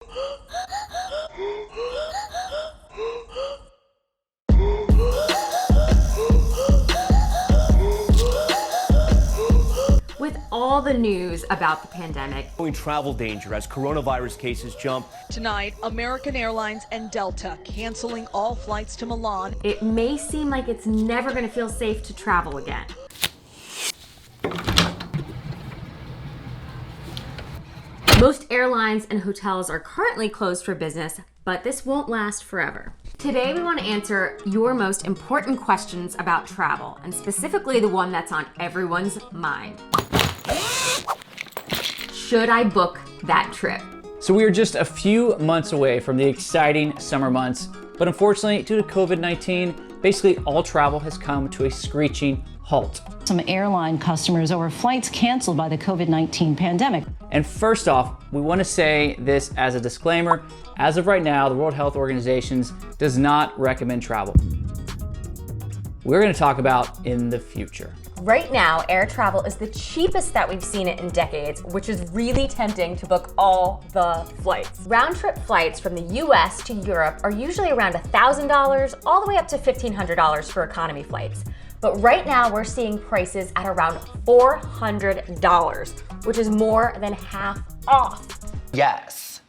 With all the news about the pandemic, travel danger as coronavirus cases jump. Tonight, American Airlines and Delta canceling all flights to Milan. it may seem like it's never going to feel safe to travel again. Most airlines and hotels are currently closed for business, but this won't last forever. Today we want to answer your most important questions about travel, and specifically the one that's on everyone's mind. Should I book that trip? So we are just a few months away from the exciting summer months, but unfortunately, due to COVID-19, basically all travel has come to a screeching halt. Some airline customers over flights canceled by the COVID-19 pandemic. And first off, we want to say this as a disclaimer. As of right now, the World Health Organization does not recommend travel. We're going to talk about in the future. Right now, air travel is the cheapest that we've seen it in decades, which is really tempting to book all the flights. Round-trip flights from the US to Europe are usually around $1,000 all the way up to $1,500 for economy flights. But right now we're seeing prices at around $400, which is more than half off. Yes.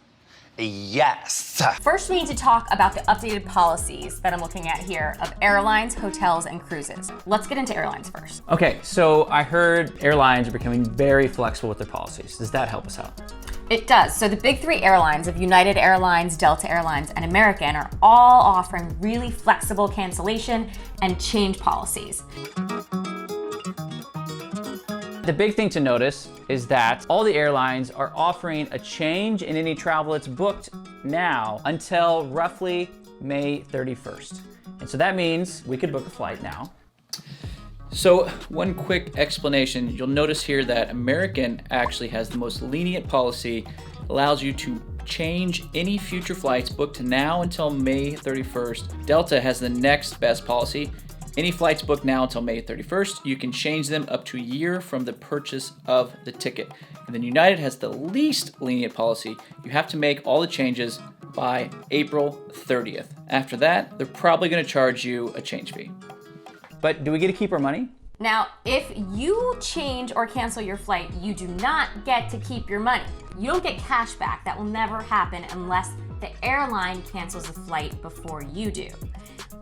Yes. First, we need to talk about the updated policies that I'm looking at here of airlines, hotels, and cruises. Let's get into airlines first. Okay, so I heard airlines are becoming very flexible with their policies. Does that help us out? It does. So the big three airlines of United Airlines, Delta Airlines, and American are all offering really flexible cancellation and change policies. The big thing to notice is that all the airlines are offering a change in any travel that's booked now until roughly May 31st. And so that means we could book a flight now. So one quick explanation, you'll notice here that American actually has the most lenient policy, allows you to change any future flights booked to now until May 31st. Delta has the next best policy. Any flights booked now until May 31st, you can change them up to a year from the purchase of the ticket. And then United has the least lenient policy. You have to make all the changes by April 30th. After that, they're probably going to charge you a change fee. But do we get to keep our money? Now, if you change or cancel your flight, you do not get to keep your money. You don't get cash back. That will never happen unless the airline cancels a flight before you do.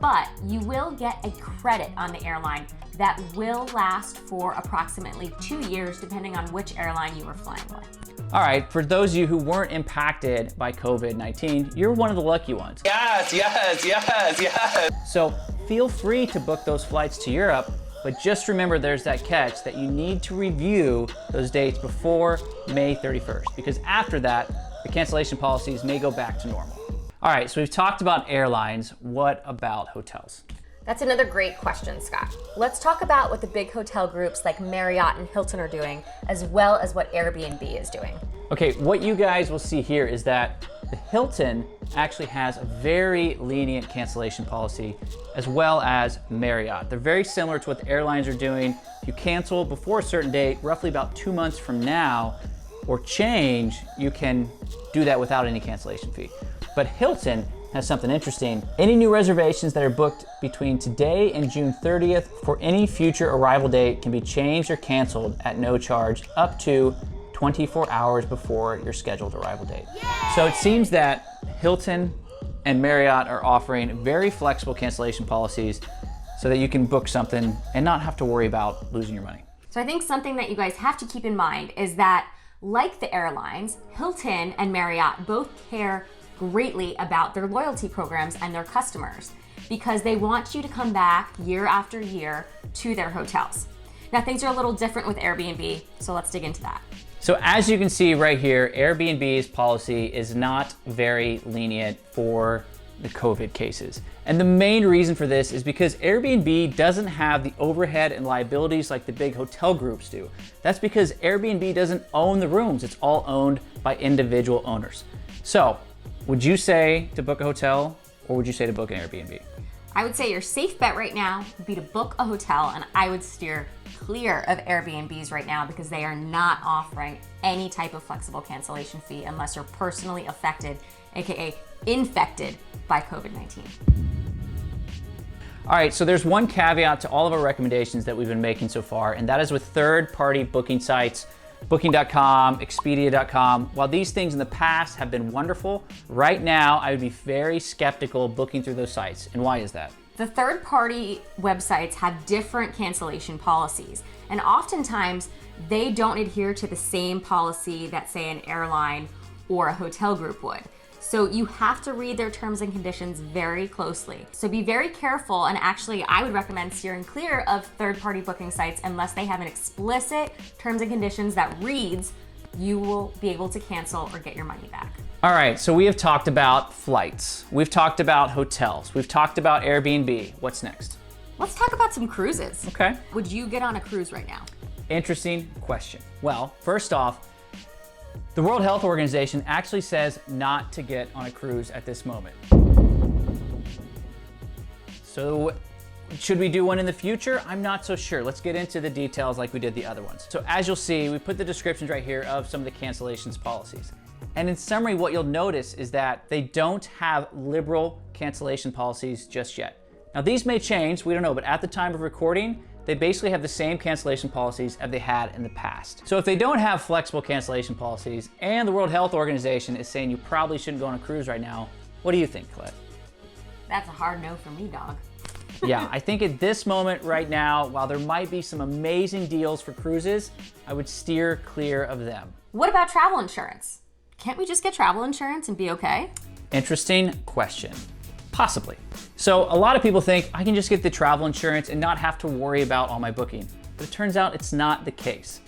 But you will get a credit on the airline that will last for approximately 2 years, depending on which airline you were flying with. All right, for those of you who weren't impacted by COVID-19, you're one of the lucky ones. Yes, yes, yes, yes. So feel free to book those flights to Europe, but just remember there's that catch that you need to review those dates before May 31st, because after that, the cancellation policies may go back to normal. All right, so we've talked about airlines. What about hotels? That's another great question, Scott. Let's talk about what the big hotel groups like Marriott and Hilton are doing, as well as what Airbnb is doing. Okay, what you guys will see here is that the Hilton actually has a very lenient cancellation policy, as well as Marriott. They're very similar to what the airlines are doing. If you cancel before a certain date, roughly about 2 months from now, or change, you can do that without any cancellation fee. But Hilton has something interesting. Any new reservations that are booked between today and June 30th for any future arrival date can be changed or canceled at no charge up to 24 hours before your scheduled arrival date. Yay! So it seems that Hilton and Marriott are offering very flexible cancellation policies so that you can book something and not have to worry about losing your money. So I think something that you guys have to keep in mind is that, like the airlines, Hilton and Marriott both care greatly about their loyalty programs and their customers, because they want you to come back year after year to their hotels. Now, things are a little different with Airbnb, so let's dig into that. So as you can see right here, Airbnb's policy is not very lenient for the COVID cases. And the main reason for this is because Airbnb doesn't have the overhead and liabilities like the big hotel groups do. That's because Airbnb doesn't own the rooms. It's all owned by individual owners. So would you say to book a hotel, or would you say to book an Airbnb? I would say your safe bet right now would be to book a hotel, and I would steer clear of Airbnbs right now because they are not offering any type of flexible cancellation fee unless you're personally affected, aka infected by COVID-19. All right, so there's one caveat to all of our recommendations that we've been making so far, and that is with third-party booking sites, Booking.com, Expedia.com. While these things in the past have been wonderful, right now I would be very skeptical booking through those sites. And why is that? The third-party websites have different cancellation policies, and oftentimes they don't adhere to the same policy that, say, an airline or a hotel group would. So you have to read their terms and conditions very closely. So be very careful, and actually I would recommend steering clear of third-party booking sites unless they have an explicit terms and conditions that reads you will be able to cancel or get your money back. All right, so we have talked about flights. We've talked about hotels. We've talked about Airbnb. What's next? Let's talk about some cruises. Okay. Would you get on a cruise right now? Interesting question. Well, first off, the World Health Organization actually says not to get on a cruise at this moment. So should we do one in the future? I'm not so sure. Let's get into the details like we did the other ones. So as you'll see, we put the descriptions right here of some of the cancellations policies. And in summary, what you'll notice is that they don't have liberal cancellation policies just yet. Now these may change, we don't know, but at the time of recording, they basically have the same cancellation policies as they had in the past. So if they don't have flexible cancellation policies and the World Health Organization is saying you probably shouldn't go on a cruise right now, what do you think, Colette? That's a hard no for me, dog. Yeah, I think at this moment right now, while there might be some amazing deals for cruises, I would steer clear of them. What about travel insurance? Can't we just get travel insurance and be okay? Interesting question. Possibly. So a lot of people think I can just get the travel insurance and not have to worry about all my booking. But it turns out it's not the case.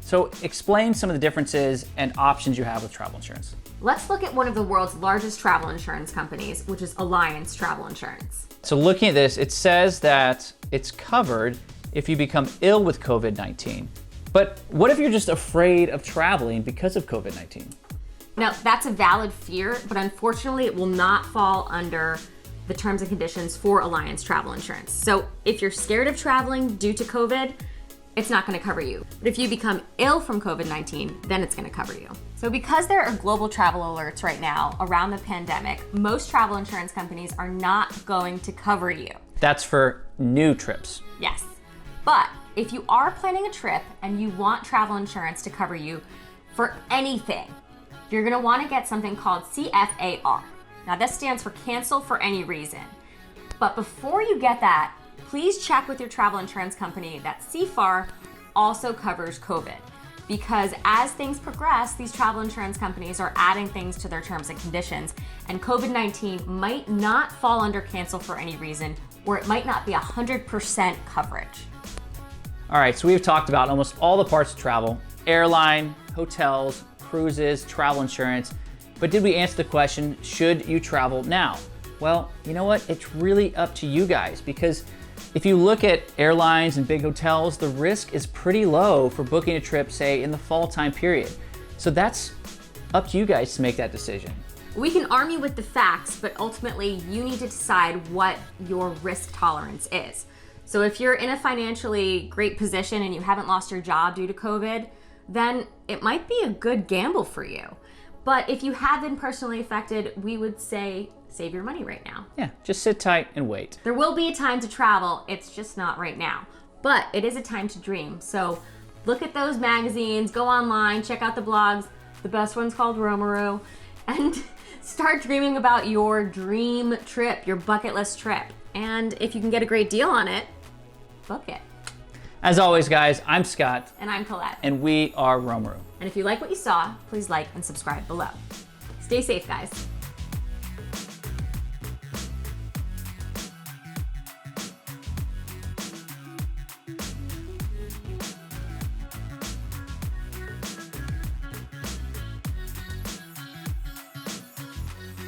So explain some of the differences and options you have with travel insurance. Let's look at one of the world's largest travel insurance companies, which is Alliance Travel Insurance. So looking at this, it says that it's covered if you become ill with COVID-19. But what if you're just afraid of traveling because of COVID-19? Now, that's a valid fear, but unfortunately it will not fall under the terms and conditions for Alliance Travel Insurance. So if you're scared of traveling due to COVID, it's not gonna cover you. But if you become ill from COVID-19, then it's gonna cover you. So because there are global travel alerts right now around the pandemic, most travel insurance companies are not going to cover you. That's for new trips. Yes, but if you are planning a trip and you want travel insurance to cover you for anything, you're gonna wanna get something called CFAR. Now this stands for cancel for any reason. But before you get that, please check with your travel insurance company that CFAR also covers COVID. Because as things progress, these travel insurance companies are adding things to their terms and conditions, and COVID-19 might not fall under cancel for any reason, or it might not be 100% coverage. All right, so we've talked about almost all the parts of travel: airline, hotels, cruises, travel insurance. But did we answer the question, should you travel now? Well, you know what? It's really up to you guys, because if you look at airlines and big hotels, the risk is pretty low for booking a trip, say, in the fall time period. So that's up to you guys to make that decision. We can arm you with the facts, but ultimately you need to decide what your risk tolerance is. So if you're in a financially great position and you haven't lost your job due to COVID, then it might be a good gamble for you. But if you have been personally affected, we would say save your money right now. Yeah, just sit tight and wait. There will be a time to travel, it's just not right now. But it is a time to dream. So look at those magazines, go online, check out the blogs. The best one's called Romaru, and start dreaming about your dream trip, your bucket list trip. And if you can get a great deal on it, book it. As always, guys, I'm Scott. And I'm Colette. And we are Romaru. And if you like what you saw, please like and subscribe below. Stay safe, guys.